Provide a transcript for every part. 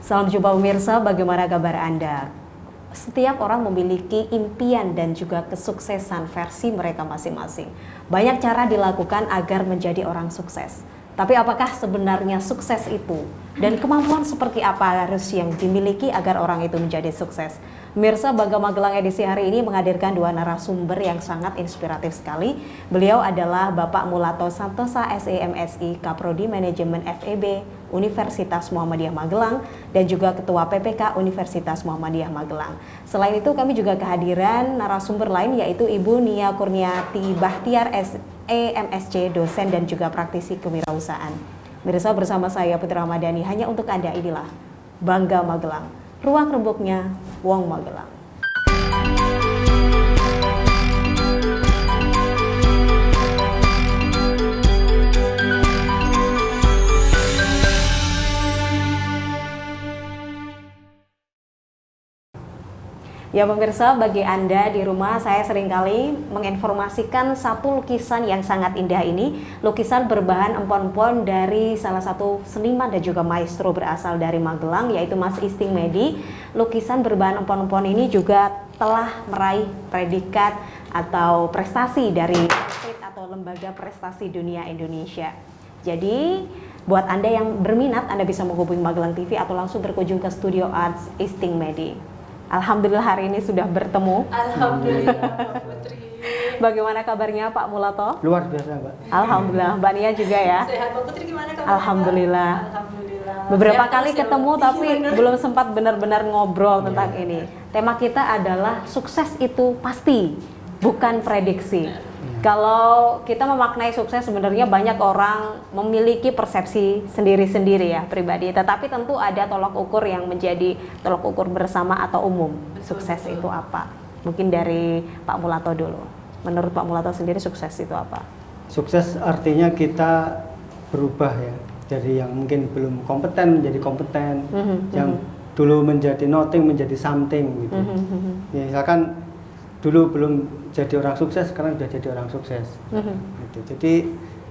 Salam jumpa pemirsa, bagaimana kabar Anda? Setiap orang memiliki impian dan juga kesuksesan versi mereka masing-masing. Banyak cara dilakukan agar menjadi orang sukses. Tapi apakah sebenarnya sukses itu? Dan kemampuan seperti apa harus yang dimiliki agar orang itu menjadi sukses? Pemirsa, Bangga Magelang edisi hari ini menghadirkan dua narasumber yang sangat inspiratif sekali. Beliau adalah Bapak Mulato Santosa SEMSI, Kaprodi Manajemen FEB Universitas Muhammadiyah Magelang, dan juga Ketua PPK Universitas Muhammadiyah Magelang. Selain itu kami juga kehadiran narasumber lain yaitu Ibu Nia Kurniati Bahtiar SEMSC, dosen dan juga praktisi kewirausahaan. Pemirsa, bersama saya Putri Ramadhani, hanya untuk Anda inilah Bangga Magelang, ruang rembuknya Wong Magelang. Ya pemirsa, bagi Anda di rumah, saya seringkali menginformasikan satu lukisan yang sangat indah ini. Lukisan berbahan empon-empon dari salah satu seniman dan juga maestro berasal dari Magelang, yaitu Mas Isting Medi. Lukisan berbahan empon-empon ini juga telah meraih predikat atau prestasi dari atau Lembaga Prestasi Dunia Indonesia. Jadi buat Anda yang berminat, Anda bisa menghubungi Magelang TV atau langsung berkunjung ke Studio Arts Isting Medi. Alhamdulillah hari ini sudah bertemu. Alhamdulillah Mbak Putri. Bagaimana kabarnya Pak Mulato? Luar biasa Mbak. Alhamdulillah, Mbak Nia juga ya. Sehat Mbak Putri, gimana kabarnya? Alhamdulillah. Alhamdulillah. Beberapa Sehat kali terus, ketemu ya, tapi bener. belum sempat benar-benar ngobrol tentang ini. Tema kita adalah sukses itu pasti, bukan prediksi. Kalau kita memaknai sukses, sebenarnya banyak orang memiliki persepsi sendiri-sendiri ya pribadi. Tetapi tentu ada tolak ukur yang menjadi tolak ukur bersama atau umum. Sukses itu apa? Mungkin dari Pak Mulato dulu. Menurut Pak Mulato sendiri sukses itu apa? Sukses artinya kita berubah ya. Dari yang mungkin belum kompeten menjadi kompeten. Yang dulu menjadi nothing menjadi something gitu. Ya, misalkan dulu belum jadi orang sukses, sekarang sudah jadi orang sukses. Gitu. Jadi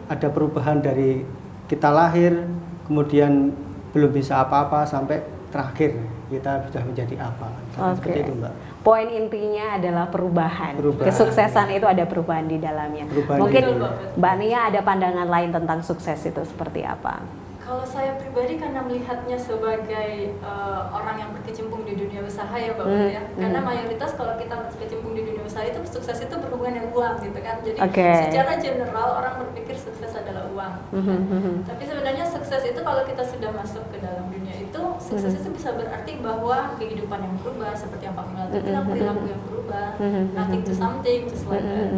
ada perubahan dari kita lahir, kemudian belum bisa apa-apa sampai terakhir kita sudah menjadi apa. Seperti itu Mbak. Poin intinya adalah perubahan. Kesuksesan itu ada perubahan di dalamnya. Mungkin Mbak Nia ada pandangan lain tentang sukses itu seperti apa? Kalau saya pribadi karena melihatnya sebagai orang yang berkecimpung di dunia usaha ya Mbak Putri ya. Karena mayoritas kalau kita berkecimpung di dunia usaha itu sukses itu berhubungan dengan uang gitu kan. Jadi secara general orang berpikir sukses adalah uang. Tapi sebenarnya sukses itu kalau kita sudah masuk ke dalam dunia itu, sukses itu bisa berarti bahwa kehidupan yang berubah, seperti yang Pak Mulato bilang, perilaku yang berubah, nothing to something, just like that.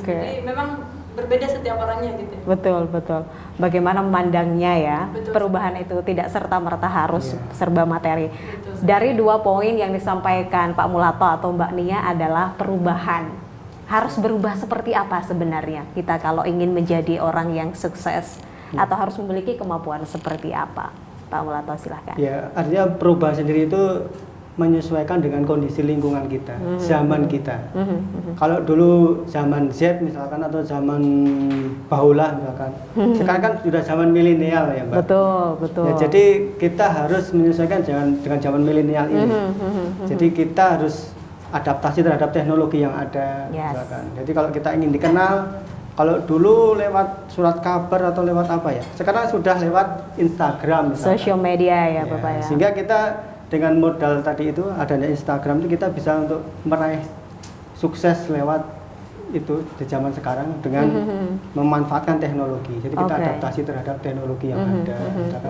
Jadi memang berbeda setiap orangnya gitu. Betul. Bagaimana memandangnya ya. Betul. Perubahan itu tidak serta-merta harus serba materi. Betul. Dari dua poin yang disampaikan Pak Mulato atau Mbak Nia adalah perubahan. Harus berubah seperti apa sebenarnya kita kalau ingin menjadi orang yang sukses atau harus memiliki kemampuan seperti apa? Pak Mulato silahkan. Ya, artinya perubahan sendiri itu menyesuaikan dengan kondisi lingkungan kita, zaman kita. Kalau dulu zaman Z misalkan atau zaman Bahula misalkan, sekarang kan sudah zaman milenial ya Mbak. Betul. Ya, jadi kita harus menyesuaikan dengan zaman milenial ini. Jadi kita harus adaptasi terhadap teknologi yang ada. Misalkan. Jadi kalau kita ingin dikenal, kalau dulu lewat surat kabar atau lewat apa ya, sekarang sudah lewat Instagram misalkan. Social media ya Bapak ya. Sehingga kita dengan modal tadi itu adanya Instagram itu kita bisa untuk meraih sukses lewat itu di zaman sekarang dengan memanfaatkan teknologi. Jadi kita adaptasi terhadap teknologi yang ada,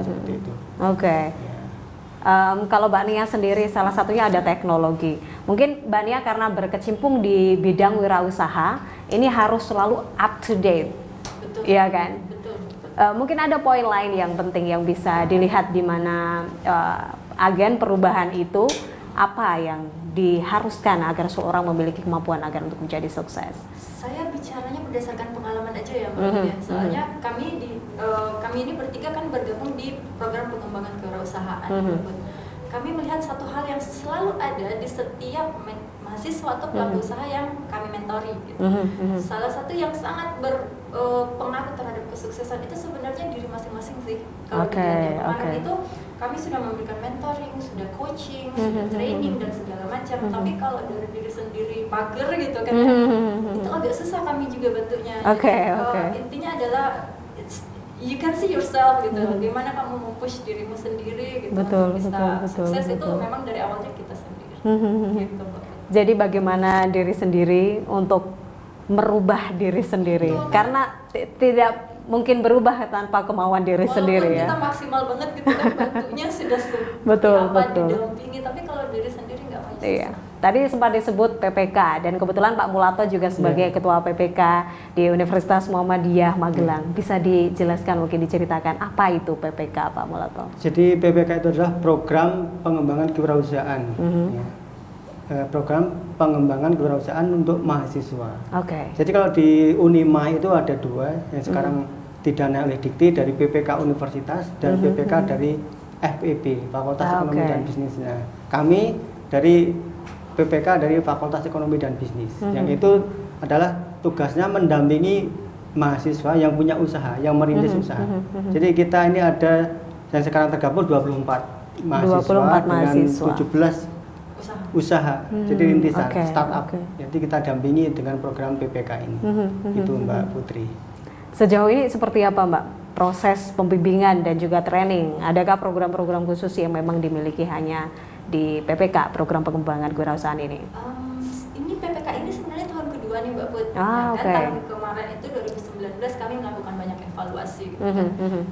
seperti itu. Kalau Mbak Nia sendiri salah satunya ada teknologi. Mungkin Mbak Nia karena berkecimpung di bidang wirausaha, ini harus selalu up to date. Betul. Iya kan? Betul. Mungkin ada poin lain yang penting yang bisa dilihat di mana agen perubahan itu apa yang diharuskan agar seorang memiliki kemampuan agar untuk menjadi sukses. Saya bicaranya berdasarkan pengalaman aja ya Mbak ya. Soalnya kami ini bertiga kan bergabung di program pengembangan kewirausahaan. Kami melihat satu hal yang selalu ada di setiap mahasiswa atau pelaku usaha yang kami mentori gitu. Salah satu yang sangat berpengaruh terhadap kesuksesan itu sebenarnya diri masing-masing sih. Kalau kemarin itu kami sudah memberikan mentoring, sudah coaching, sudah training dan segala macam. Tapi kalau dari diri sendiri mager gitu kan, itu agak susah kami juga bentuknya. Intinya adalah you can see yourself gitu. Bagaimana kamu mempush dirimu sendiri gitu untuk bisa sukses itu memang dari awalnya kita sendiri. Gitu. Jadi bagaimana diri sendiri untuk merubah diri sendiri, karena tidak mungkin berubah tanpa kemauan diri sendiri ya. Kita maksimal banget gitu kan, bentuknya sudah betul. didampingi, tapi kalau diri sendiri nggak bisa. Iya. Tadi sempat disebut PPK dan kebetulan Pak Mulato juga sebagai ketua PPK di Universitas Muhammadiyah Magelang. Bisa dijelaskan, mungkin diceritakan apa itu PPK, Pak Mulato? Jadi PPK itu adalah program pengembangan kewirausahaan. Ya. Program pengembangan kewirausahaan untuk mahasiswa. Jadi kalau di Unima itu ada 2 yang sekarang didanai oleh Dikti, dari PPK Universitas dan PPK dari FEB, Fakultas Ekonomi dan Bisnisnya. Kami dari PPK dari Fakultas Ekonomi dan Bisnis, yang itu adalah tugasnya mendampingi mahasiswa yang punya usaha, yang merintis usaha. Jadi kita ini ada yang sekarang tergabung 24 mahasiswa dengan 17 usaha, jadi rintisan, startup. Jadi kita dampingi dengan program PPK ini. Itu Mbak Putri. Sejauh ini seperti apa Mbak proses pembimbingan dan juga training? Adakah program-program khusus yang memang dimiliki hanya di PPK, program pengembangan kewirausahaan ini? Ini PPK ini sebenarnya tahun kedua nih Mbak Put. Tahun kemarin itu 2019 kami melakukan banyak evaluasi.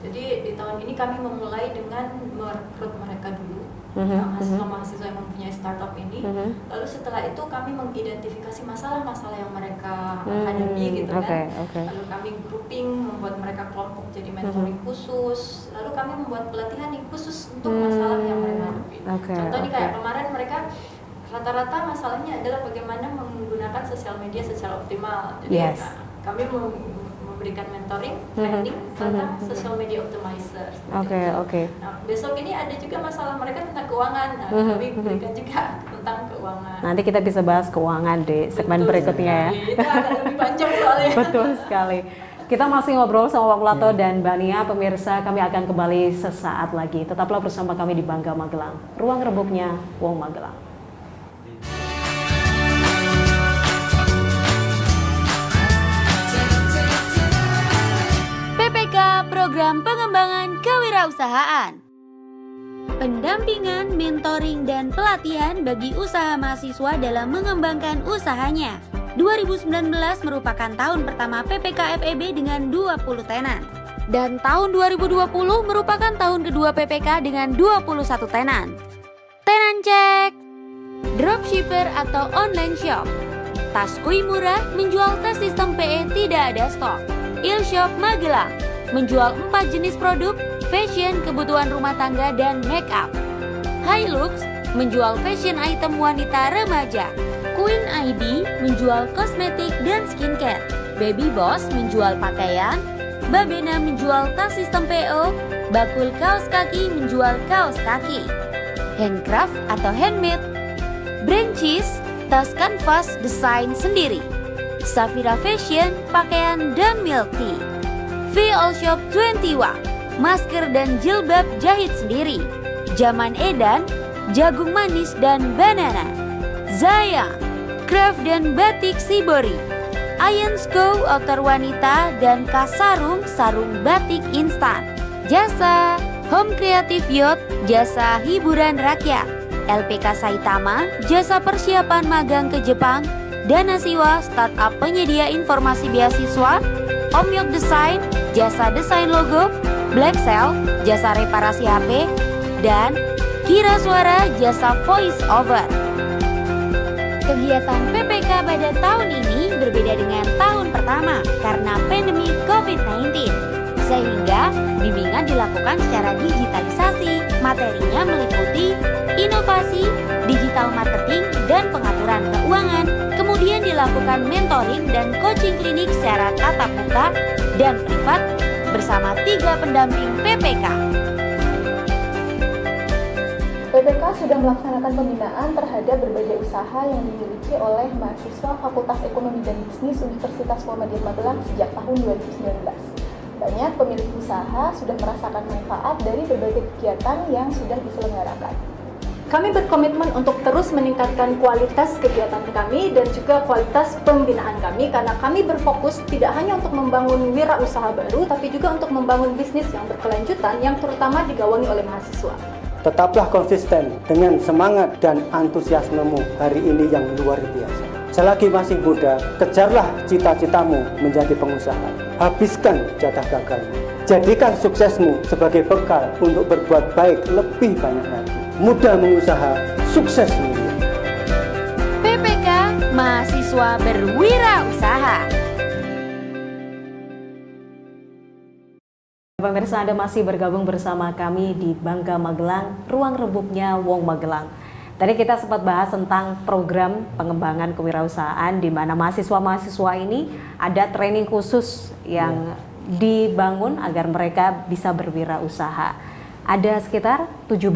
Jadi di tahun ini kami memulai dengan merekrut mereka dulu. Mahasiswa-mahasiswa yang mempunyai startup ini, lalu setelah itu kami mengidentifikasi masalah-masalah yang mereka hadapi gitu kan. Lalu kami grouping, membuat mereka kelompok jadi mentoring khusus, lalu kami membuat pelatihan yang khusus untuk masalah yang mereka hadapi. Contoh nih kayak kemarin mereka rata-rata masalahnya adalah bagaimana menggunakan sosial media secara optimal. Jadi kami memberikan mentoring, training tentang social media optimizer. Nah, besok ini ada juga masalah mereka tentang keuangan. Nah, kami berikan juga tentang keuangan. Nanti kita bisa bahas keuangan di segmen berikutnya ya. Itu agak lebih panjang soalnya. Betul sekali. Kita masih ngobrol sama Pak Mulato dan Mbak Nia. Pemirsa, kami akan kembali sesaat lagi. Tetaplah bersama kami di Bangga Magelang. Ruang Rebuknya Wong Magelang. Program pengembangan kewirausahaan, pendampingan, mentoring, dan pelatihan bagi usaha mahasiswa dalam mengembangkan usahanya. 2019 merupakan tahun pertama PPK FEB dengan 20 tenan. Dan tahun 2020 merupakan tahun kedua PPK dengan 21 tenan. Tenan cek! Dropshipper atau online shop. Tas Kui murah menjual tas sistem PE tidak ada stok. Il-Shop Magelang menjual 4 jenis produk, fashion, kebutuhan rumah tangga, dan make up. Hilux menjual fashion item wanita remaja. Queen ID menjual kosmetik dan skincare. Baby Boss menjual pakaian. Babena menjual tas sistem PO. Bakul kaos kaki menjual kaos kaki. Handcraft atau handmade. Branches, tas kanvas desain sendiri. Safira Fashion, pakaian dan milk tea. VL Shop 21, masker dan jilbab jahit sendiri. Zaman Edan, jagung manis dan banana. Zaya, craft dan batik Sibori. Ayensko, outer wanita dan Kasarung, sarung batik instan. Jasa, Home Creative Yacht, jasa hiburan rakyat. LPK Saitama, jasa persiapan magang ke Jepang. Dana Siwa, startup penyedia informasi beasiswa. Omyok Design, jasa desain logo. Black Cell, jasa reparasi HP. Dan Kira Suara, jasa voice over. Kegiatan PPK pada tahun ini berbeda dengan tahun pertama karena pandemi COVID-19. Sehingga bimbingan dilakukan secara digitalisasi. Materinya meliputi inovasi, digital marketing, dan pengaturan keuangan. Kemudian dilakukan mentoring dan coaching klinik secara tatap muka dan privat bersama 3 pendamping PPK. PPK sudah melaksanakan pembinaan terhadap berbagai usaha yang dimiliki oleh mahasiswa Fakultas Ekonomi dan Bisnis Universitas Muhammadiyah Magelang sejak tahun 2019. Banyak pemilik usaha sudah merasakan manfaat dari berbagai kegiatan yang sudah diselenggarakan. Kami berkomitmen untuk terus meningkatkan kualitas kegiatan kami dan juga kualitas pembinaan kami karena kami berfokus tidak hanya untuk membangun wirausaha baru tapi juga untuk membangun bisnis yang berkelanjutan yang terutama digawangi oleh mahasiswa. Tetaplah konsisten dengan semangat dan antusiasmemu hari ini yang luar biasa. Selagi masih muda, kejarlah cita-citamu menjadi pengusaha. Habiskan jatah gagalmu. Jadikan suksesmu sebagai bekal untuk berbuat baik lebih banyak lagi. Mudah mengusaha, sukses mulia. PPK Mahasiswa Berwirausaha. Pemirsa, Anda masih bergabung bersama kami di Bangga Magelang, ruang rebuknya Wong Magelang. Tadi kita sempat bahas tentang program pengembangan kewirausahaan di mana mahasiswa-mahasiswa ini ada training khusus yang dibangun agar mereka bisa berwirausaha. Ada sekitar 17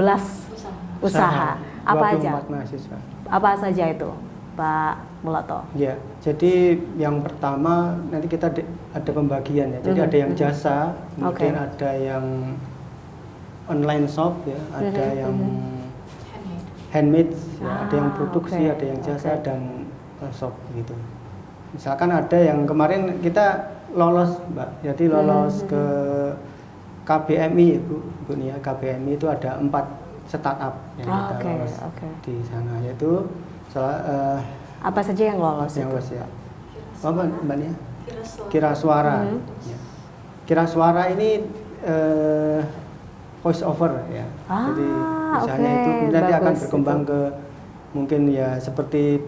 usaha. Apa aja? Mahasiswa. Apa saja itu, Pak Mulato? Ya, jadi yang pertama nanti kita ada pembagian ya. Jadi ada yang jasa, kemudian ada yang online shop ya, ada yang handmade, ya, ada yang produksi, ada yang jasa dan shop gitu. Misalkan ada yang kemarin kita lolos, Mbak. Jadi lolos ke KBMI, Bu Nia. KBMI itu ada 4 startup yang kita lolos di sana, yaitu apa saja yang lolos? Yang lolos ya. Apa Mbak Nia? Kira Suara. Ya. Kira Suara ini voice over ya. Jadi misalnya itu kemudian dia akan berkembang ke mungkin ya seperti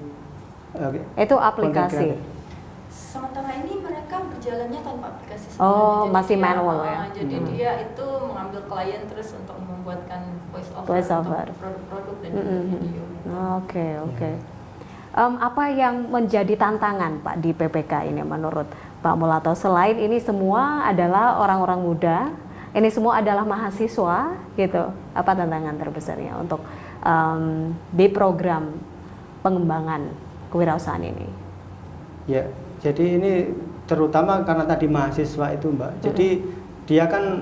itu aplikasi. Sementara ini mereka berjalannya tanpa aplikasi sebenarnya. Oh, jadi masih dia, manual ya. Jadi dia itu mengambil klien terus untuk membuatkan voice over untuk produk-produk dan video. Oke. Apa yang menjadi tantangan Pak di PPK ini menurut Pak Mulato? Selain ini semua adalah orang-orang muda, ini semua adalah mahasiswa gitu. Apa tantangan terbesarnya untuk di program pengembangan kewirausahaan ini? Ya, jadi ini terutama karena tadi mahasiswa itu Mbak. Jadi dia kan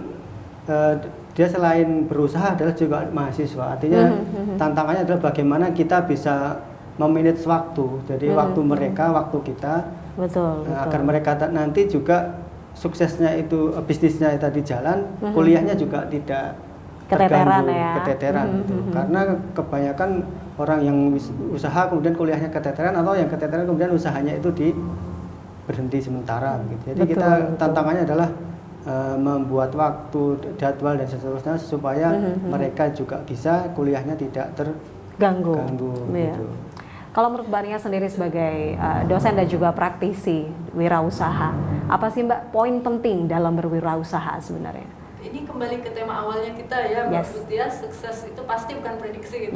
dia selain berusaha adalah juga mahasiswa. Artinya tantangannya adalah bagaimana kita bisa memanage waktu. Jadi waktu mereka, waktu kita. Betul. Agar mereka nanti juga suksesnya itu bisnisnya tadi jalan, kuliahnya juga tidak keteteran gitu. Karena kebanyakan orang yang usaha kemudian kuliahnya keteteran atau yang keteteran kemudian usahanya itu berhenti sementara gitu. Jadi kita tantangannya adalah membuat waktu, jadwal dan seterusnya supaya mereka juga bisa kuliahnya tidak terganggu gitu. Kalau menurut Mbak Nia sendiri sebagai dosen dan juga praktisi wirausaha, apa sih Mbak poin penting dalam berwirausaha sebenarnya? Ini kembali ke tema awalnya kita ya, Mbak Putih ya, sukses itu pasti bukan prediksi gitu.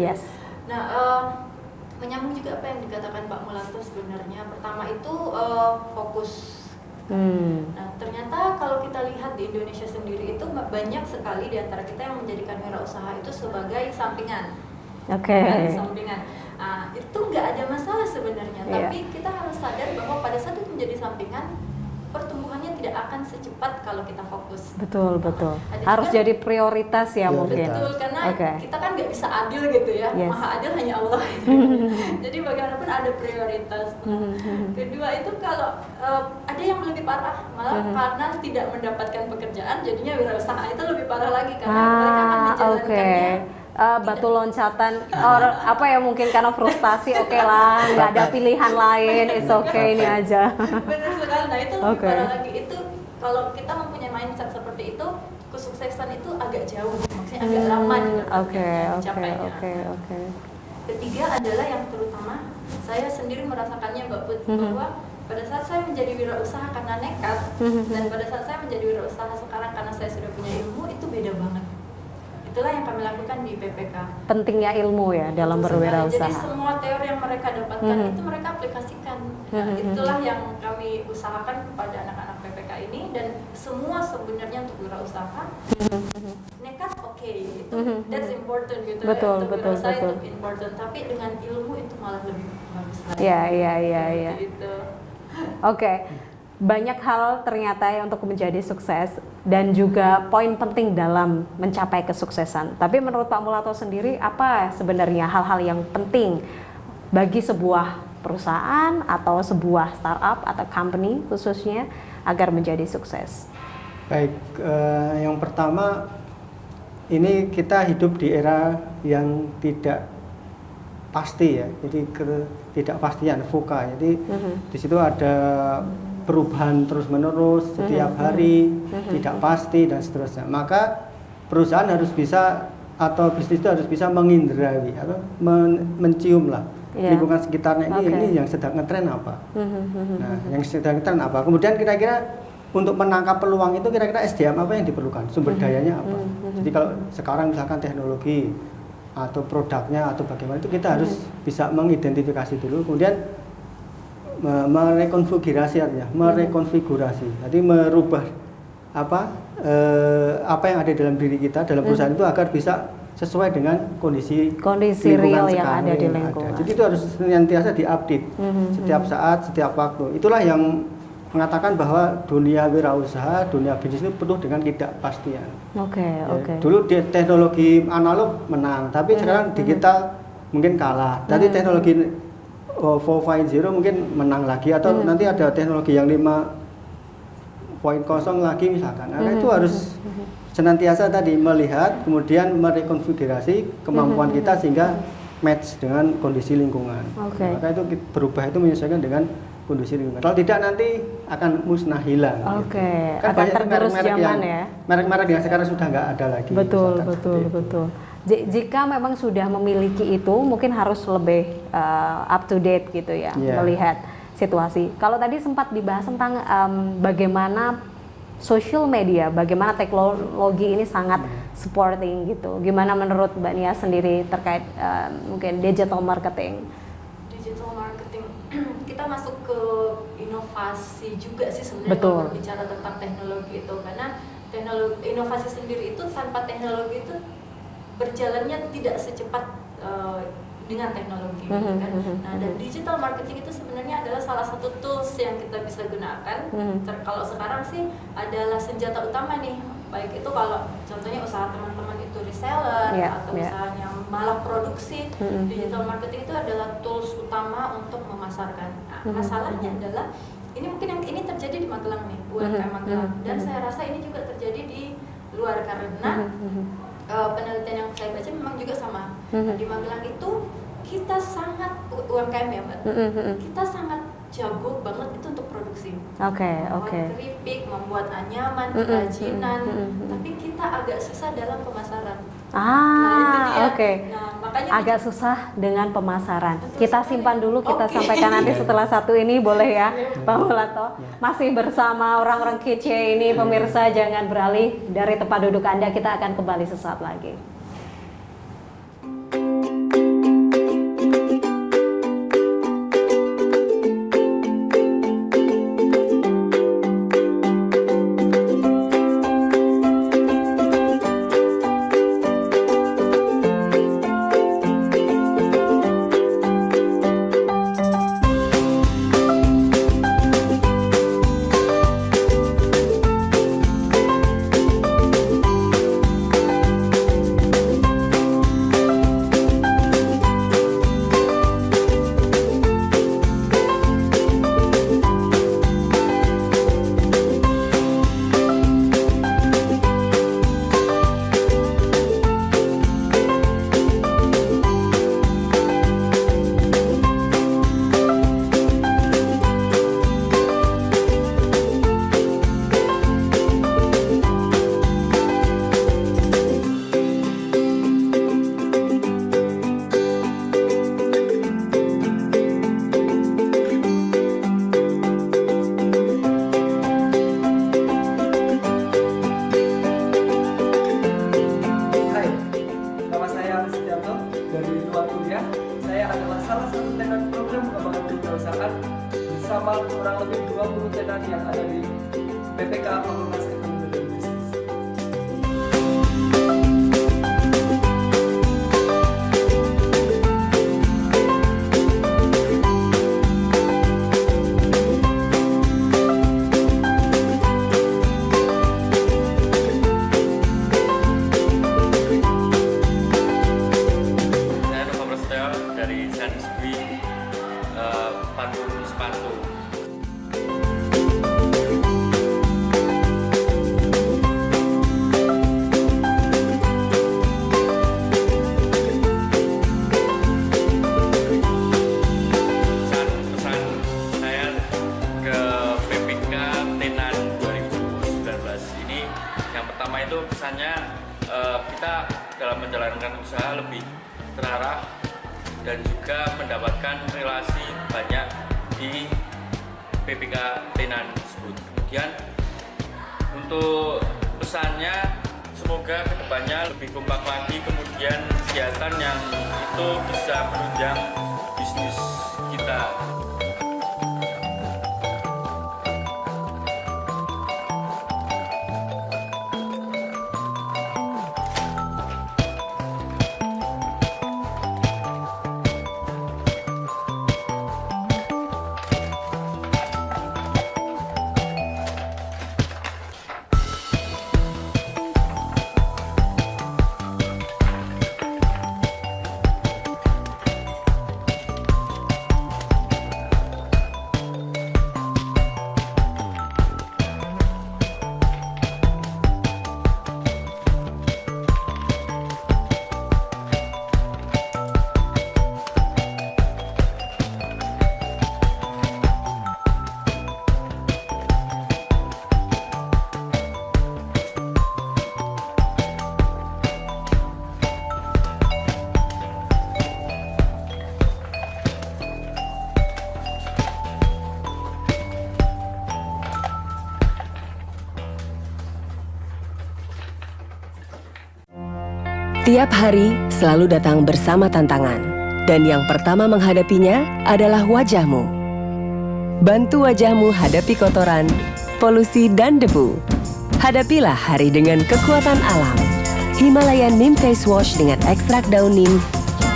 Nah, menyambung juga apa yang dikatakan Pak Mulato sebenarnya. Pertama itu fokus. Nah, ternyata kalau kita lihat di Indonesia sendiri itu banyak sekali di antara kita yang menjadikan wirausaha itu sebagai sampingan. Sampingan. Nah, itu nggak ada masalah sebenarnya, tapi kita harus sadar bahwa pada saat itu menjadi sampingan, pertumbuhannya tidak akan secepat kalau kita fokus. Betul. Harus jadi prioritas ya mungkin. Betul, karena kita kan nggak bisa adil gitu ya. Maha adil hanya Allah. Jadi bagaimanapun ada prioritas. Kedua itu kalau ada yang lebih parah, malah karena tidak mendapatkan pekerjaan, jadinya wirausaha itu lebih parah lagi karena mereka akan menjalankannya. Batu loncatan apa ya mungkin karena frustasi, lah nggak ada pilihan lain, it's ini aja. Benar sekali. Nah itu lebih parah lagi. Itu kalau kita mempunyai mindset seperti itu, kesuksesan itu agak jauh, maksudnya agak lama mencapainya. Ketiga adalah yang terutama saya sendiri merasakannya Mbak Put, bahwa pada saat saya menjadi wirausaha karena nekat dan pada saat saya menjadi wirausaha sekarang karena saya sudah punya ilmu, itu beda banget. Itulah yang kami lakukan di PPK. Pentingnya ilmu ya dalam berwirausaha. Jadi semua teori yang mereka dapatkan itu mereka aplikasikan. Nah, itulah yang kami usahakan kepada anak-anak PPK ini, dan semua sebenarnya untuk wirausaha. Nekat itu that's important gitu. Betul. Itu important, tapi dengan ilmu itu malah lebih bagus lagi. Iya. Gitu. banyak hal ternyata yang untuk menjadi sukses dan juga poin penting dalam mencapai kesuksesan. Tapi menurut Pak Mulato sendiri, apa sebenarnya hal-hal yang penting bagi sebuah perusahaan atau sebuah startup atau company khususnya agar menjadi sukses? Baik, yang pertama, ini kita hidup di era yang tidak pasti ya, jadi ketidakpastian VUCA. Jadi di situ ada perubahan terus-menerus setiap hari, tidak pasti dan seterusnya. Maka perusahaan harus bisa atau bisnis itu harus bisa mengindrai atau mencium lah lingkungan sekitarnya ini yang sedang ngetren apa. Nah, yang sedang ngetren apa. Kemudian kira-kira untuk menangkap peluang itu kira-kira SDM apa yang diperlukan, sumber dayanya apa. Jadi kalau sekarang misalkan teknologi atau produknya atau bagaimana itu kita harus bisa mengidentifikasi dulu, kemudian merekonfigurasi artinya, jadi merubah apa yang ada dalam diri kita dalam perusahaan itu agar bisa sesuai dengan kondisi real yang ada di lingkungan. Jadi itu harus senantiasa diupdate setiap saat, setiap waktu. Itulah yang mengatakan bahwa dunia wirausaha, dunia bisnis itu penuh dengan ketidakpastian. Dulu di teknologi analog menang, tapi sekarang digital mungkin kalah. Tadi teknologi 4.0 mungkin menang lagi, atau nanti ada teknologi yang 5.0 lagi misalkan. Nah, itu harus senantiasa tadi melihat, kemudian merekonfigurasi kemampuan kita sehingga match dengan kondisi lingkungan. Maka itu berubah itu menyesuaikan dengan kondisi lingkungan. Kalau tidak nanti akan musnah hilang. Gitu. Kan akan tergerus zaman ya. Merek-merek yang sekarang sudah nggak ada lagi. Betul. Jika memang sudah memiliki itu, mungkin harus lebih up to date gitu ya, melihat situasi. Kalau tadi sempat dibahas tentang bagaimana social media, bagaimana teknologi ini sangat supporting gitu. Gimana menurut Mbak Nia sendiri terkait mungkin digital marketing? Digital marketing, kita masuk ke inovasi juga sih sebenarnya kalau berbicara tentang teknologi itu, karena inovasi sendiri itu tanpa teknologi itu berjalannya tidak secepat dengan teknologi, kan? Nah, dan digital marketing itu sebenarnya adalah salah satu tools yang kita bisa gunakan. Kalau sekarang sih adalah senjata utama nih, baik itu kalau contohnya usaha teman-teman itu reseller atau usahanya malah produksi, digital marketing itu adalah tools utama untuk memasarkan. Nah, masalahnya adalah ini mungkin yang ini terjadi di Magelang nih, UMKM Magelang, dan saya rasa ini juga terjadi di luar karena penelitian yang saya baca memang juga sama. Di Magelang itu kita sangat UMKM ya Mbak, kita sangat jago banget itu untuk produksi. Membuat keripik, membuat anyaman, kerajinan, tapi kita agak susah dalam pemasaran. Nah, makanya agak susah dengan pemasaran. Kita simpan dulu, kita sampaikan nanti setelah satu ini, boleh ya Pak Mulato? Masih bersama orang-orang kece ini, pemirsa jangan beralih dari tempat duduk Anda, kita akan kembali sesaat lagi. bersama kurang lebih 20 tenan yang ada di PPK Fakultas Ekonomi dan Bisnis. dan juga mendapatkan relasi banyak di PPK tenan tersebut. Kemudian untuk pesannya, semoga kedepannya lebih kompak lagi, kemudian kegiatan yang itu bisa menunjang bisnis kita. Tiap hari selalu datang bersama tantangan, dan yang pertama menghadapinya adalah wajahmu. Bantu wajahmu hadapi kotoran, polusi, dan debu. Hadapilah hari dengan kekuatan alam. Himalaya Neem Face Wash dengan ekstrak daun neem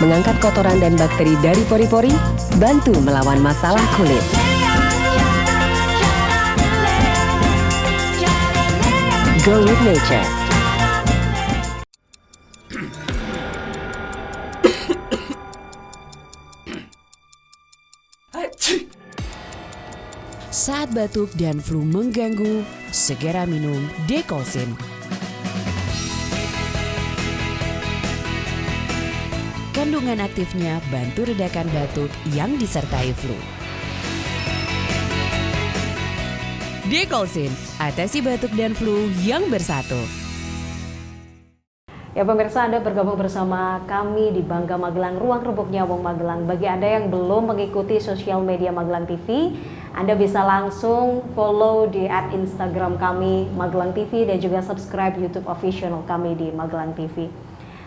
mengangkat kotoran dan bakteri dari pori-pori, bantu melawan masalah kulit. Go with nature. Saat batuk dan flu mengganggu, segera minum Dekolsin. Kandungan aktifnya bantu redakan batuk yang disertai flu. Dekolsin, atasi batuk dan flu yang bersatu. Ya pemirsa, Anda bergabung bersama kami di Bangga Magelang, ruang rembuk Nyawang Magelang. Bagi Anda yang belum mengikuti sosial media Magelang TV, Anda bisa langsung follow di @Instagram kami Magelang TV dan juga subscribe YouTube official kami di Magelang TV.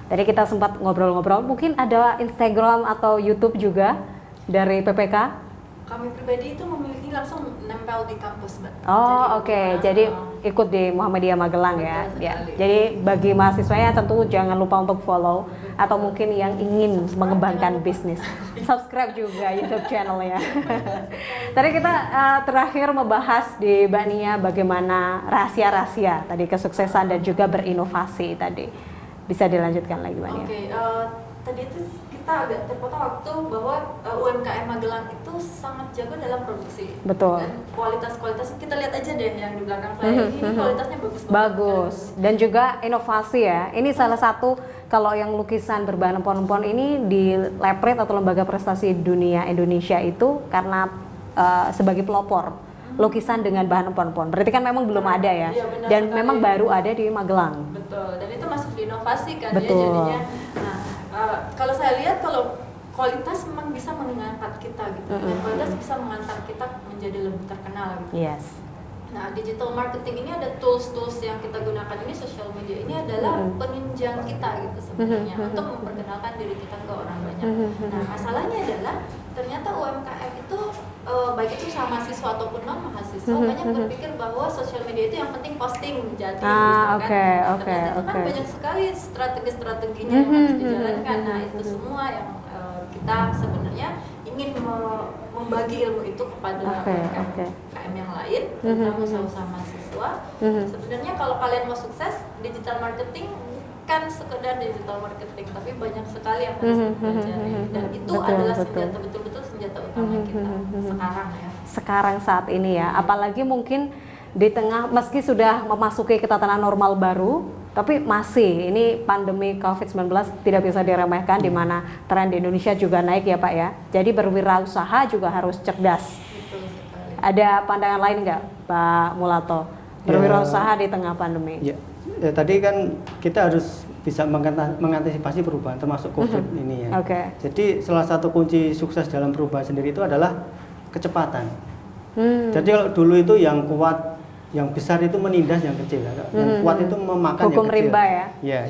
Tadi kita sempat ngobrol-ngobrol, mungkin ada Instagram atau YouTube juga dari PPK? Kami pribadi itu memiliki langsung nempel di kampus, Mbak. Oh, oke. Jadi ikut di Muhammadiyah Magelang ya. Ya. Jadi bagi mahasiswanya tentu jangan lupa untuk follow atau mungkin yang ingin mengembangkan bisnis, subscribe juga YouTube channelnya. Tadi kita terakhir membahas di Mbak Nia bagaimana rahasia-rahasia tadi kesuksesan dan juga berinovasi tadi. Bisa dilanjutkan lagi, Mbak Nia. Oke, tadi itu kita agak terpotong waktu bahwa UMKM Magelang itu sangat jago dalam produksi. Betul. Dan kualitas kita lihat aja deh yang di belakang saya ini kualitasnya bagus banget. Bagus. Dan juga inovasi ya. Ini salah satu kalau yang lukisan berbahan empon-empon ini di Leprit atau Lembaga Prestasi Dunia Indonesia itu karena sebagai pelopor lukisan dengan bahan empon-empon. Berarti kan memang belum ada ya. Iya, benar dan sekali. memang baru ada di Magelang. Betul. Dan itu masuk di inovasi kan Betul. ya jadinya. Nah, kalau saya lihat kalau kualitas memang bisa mengangkat kita gitu. Dan kualitas bisa mengantar kita menjadi lebih terkenal gitu. Yes. Nah, digital marketing ini ada tools-tools yang kita gunakan ini, social media ini adalah penunjang kita gitu sebenarnya untuk memperkenalkan diri kita ke orang banyak. Nah, masalahnya adalah ternyata UMKM itu baik itu sama mahasiswa ataupun non mahasiswa banyak berpikir bahwa social media itu yang penting posting jadi gitu kan. Ternyata itu kan banyak sekali strategi-strateginya yang harus dijalankan. Nah, itu semua yang kita sebenarnya ingin membagi ilmu itu kepada UMKM yang lain, terutama usaha-usaha mahasiswa. Sebenarnya kalau kalian mau sukses, digital marketing kan sekedar digital marketing, tapi banyak sekali yang harus dipelajari dan itu adalah senjata betul-betul senjata utama kita sekarang ya. Sekarang saat ini ya, apalagi mungkin di tengah meski sudah memasuki ketatanan normal baru, tapi masih ini pandemi COVID-19 tidak bisa diremehkan di mana tren di Indonesia juga naik ya Pak ya. Jadi berwirausaha juga harus cerdas. Ada pandangan lain nggak Pak Mulato? Berwirausaha di tengah pandemi. Ya, tadi kan kita harus bisa mengantisipasi perubahan termasuk COVID ini ya. Oke. Jadi salah satu kunci sukses dalam perubahan sendiri itu adalah kecepatan. Jadi kalau dulu itu yang kuat, yang besar itu menindas yang kecil, yang kuat itu memakan hukum yang kecil. rimba ya. Ya,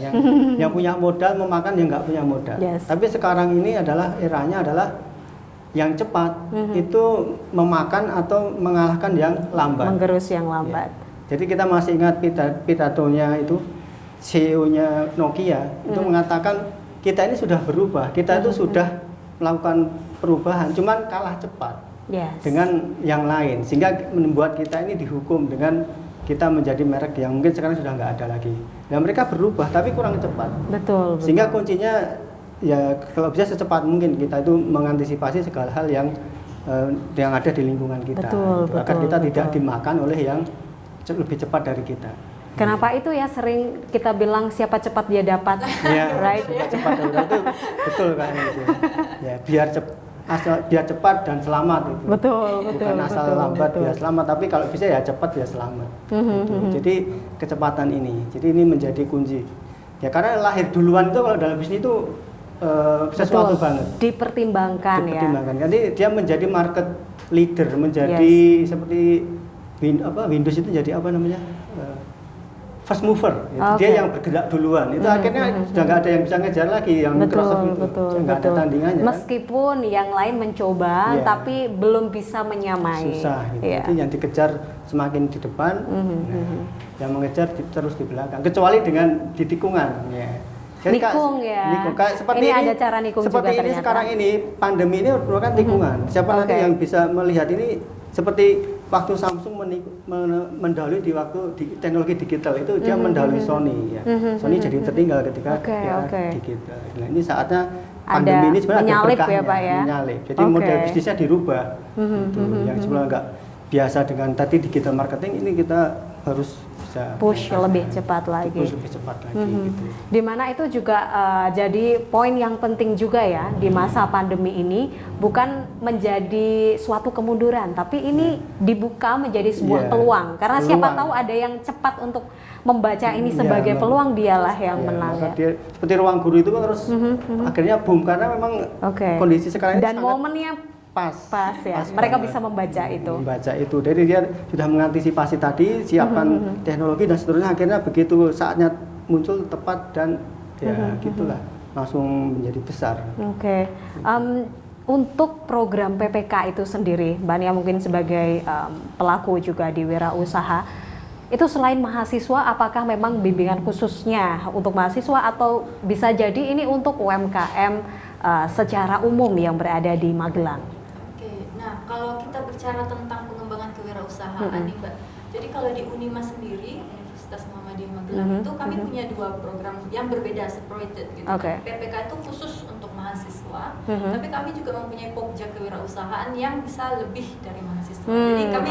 yang punya modal memakan yang nggak punya modal. Yes. Tapi sekarang ini adalah eranya adalah yang cepat itu memakan atau mengalahkan yang lambat. Menggerus yang lambat. Ya. Jadi kita masih ingat pidatonya itu CEO-nya Nokia itu mengatakan kita ini sudah berubah, kita itu sudah melakukan perubahan, cuman kalah cepat dengan yang lain, sehingga membuat kita ini dihukum dengan kita menjadi merek yang mungkin sekarang sudah nggak ada lagi. Ya mereka berubah tapi kurang cepat. Betul. Sehingga kuncinya ya kalau bisa secepat mungkin kita itu mengantisipasi segala hal yang ada di lingkungan kita, agar kita tidak dimakan oleh yang lebih cepat dari kita. Kenapa itu ya sering kita bilang siapa cepat dia dapat, right? Cepat itu betul kan itu. Ya biar cepat dan selamat itu. Bukan asal lambat biar selamat, tapi kalau bisa ya cepat biar selamat. Gitu. Jadi kecepatan ini, jadi ini menjadi kunci. Ya karena lahir duluan itu kalau dalam bisnis itu sesuatu banget. Dipertimbangkan. Jadi dia menjadi market leader, menjadi seperti Windows itu jadi apa namanya? First mover, dia yang bergerak duluan. Itu akhirnya sudah nggak ada yang bisa ngejar lagi yang Microsoft itu, nggak ada tandingannya. Meskipun yang lain mencoba, tapi belum bisa menyamai. Susah. Gitu. Jadi yang dikejar semakin di depan, yang mengejar terus di belakang. Kecuali dengan di tikungan. Ya. Jadi nikung ya. Seperti ini ada cara nikung seperti juga ini ternyata. Sekarang ini pandemi ini merupakan tikungan. Siapa nanti yang bisa melihat ini seperti waktu Samsung mendahului di waktu di teknologi digital itu dia mendahului Sony ya. Sony jadi tertinggal ketika digital. Nah, ini saatnya pandemi ini sebenarnya ada berkahnya, Pak ya. Menyalip. Jadi model bisnisnya dirubah. Gitu. Yang sebelumnya nggak biasa dengan tadi digital marketing, ini kita harus bisa push lebih cepat lagi. Gitu. Dimana itu juga jadi poin yang penting juga ya di masa pandemi ini, bukan menjadi suatu kemunduran, tapi ini dibuka menjadi sebuah peluang. Karena siapa tahu ada yang cepat untuk membaca ini sebagai peluang, dialah yang menang. Dia, seperti ruang guru itu kan terus akhirnya boom karena memang kondisi sekarang ini dan momennya pas ya. Mereka bisa membaca itu. Jadi dia sudah mengantisipasi tadi, siapkan teknologi dan seterusnya, akhirnya begitu saatnya muncul tepat dan gitulah langsung menjadi besar. Untuk program PPK itu sendiri, Mbak Nia mungkin sebagai pelaku juga di wirausaha, itu selain mahasiswa, apakah memang bimbingan khususnya untuk mahasiswa atau bisa jadi ini untuk UMKM secara umum yang berada di Magelang? Nah, kalau kita bicara tentang pengembangan kewirausahaan nih, Mbak. Jadi kalau di Unima sendiri, Universitas Muhammadiyah Magelang itu kami punya 2 program yang berbeda, separated gitu. PPK itu khusus untuk mahasiswa, tapi kami juga mempunyai Pokja kewirausahaan yang bisa lebih dari mahasiswa. Jadi kami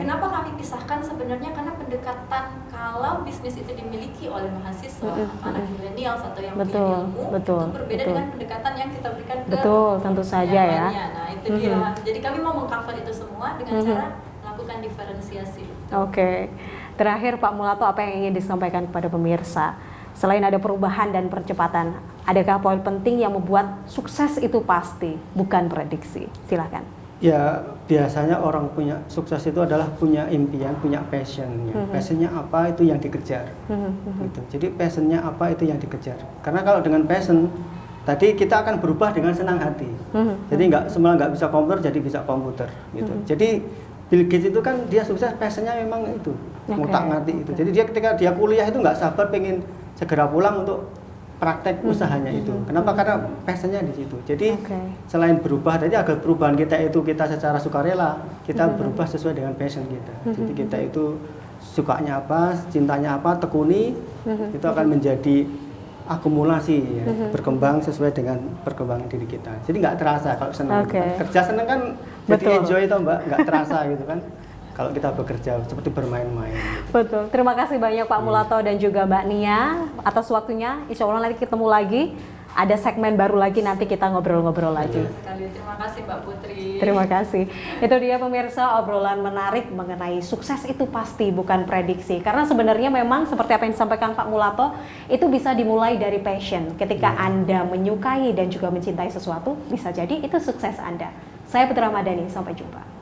kenapa kami pisahkan sebenarnya karena pendekatan kalau bisnis itu dimiliki oleh mahasiswa, anak milenial atau yang punya ilmu, itu berbeda dengan pendekatan yang kita berikan ke tentu saja ya. Nah, itu dia. Jadi kami mau mengcover itu semua dengan cara melakukan diferensiasi. Terakhir Pak Mulato, apa yang ingin disampaikan kepada pemirsa? Selain ada perubahan dan percepatan, adakah poin penting yang membuat sukses itu pasti, bukan prediksi? Silakan. Ya, biasanya orang punya sukses itu adalah punya impian, punya passion. Passionnya apa itu yang dikejar. Gitu. Jadi passionnya apa itu yang dikejar. Karena kalau dengan passion, tadi kita akan berubah dengan senang hati. Jadi semua nggak bisa komputer jadi bisa komputer. Gitu. Jadi Bill Gates itu kan dia sukses passionnya memang itu, ngutak-ngatik itu. Jadi dia ketika dia kuliah itu nggak sabar pengen segera pulang untuk praktek usahanya itu. Kenapa? Karena passionnya di situ. Jadi selain berubah, jadi agar perubahan kita itu kita secara sukarela, kita berubah sesuai dengan passion kita. Jadi kita itu sukanya apa, cintanya apa, tekuni, itu akan menjadi akumulasi ya, berkembang sesuai dengan perkembangan diri kita. Jadi nggak terasa kalau senang. Kerja senang kan jadi enjoy itu Mbak, nggak terasa gitu kan. Kalau kita bekerja seperti bermain-main. Betul. Terima kasih banyak Pak Mulato dan juga Mbak Nia atas waktunya. Insya Allah nanti ketemu lagi ada segmen baru lagi, nanti kita ngobrol-ngobrol lagi. Sekali. Terima kasih Mbak Putri. Terima kasih. Itu dia pemirsa, obrolan menarik mengenai sukses itu pasti bukan prediksi. Karena sebenarnya memang seperti apa yang disampaikan Pak Mulato, itu bisa dimulai dari passion. Ketika Anda menyukai dan juga mencintai sesuatu, bisa jadi itu sukses Anda. Saya Putra Madani, sampai jumpa.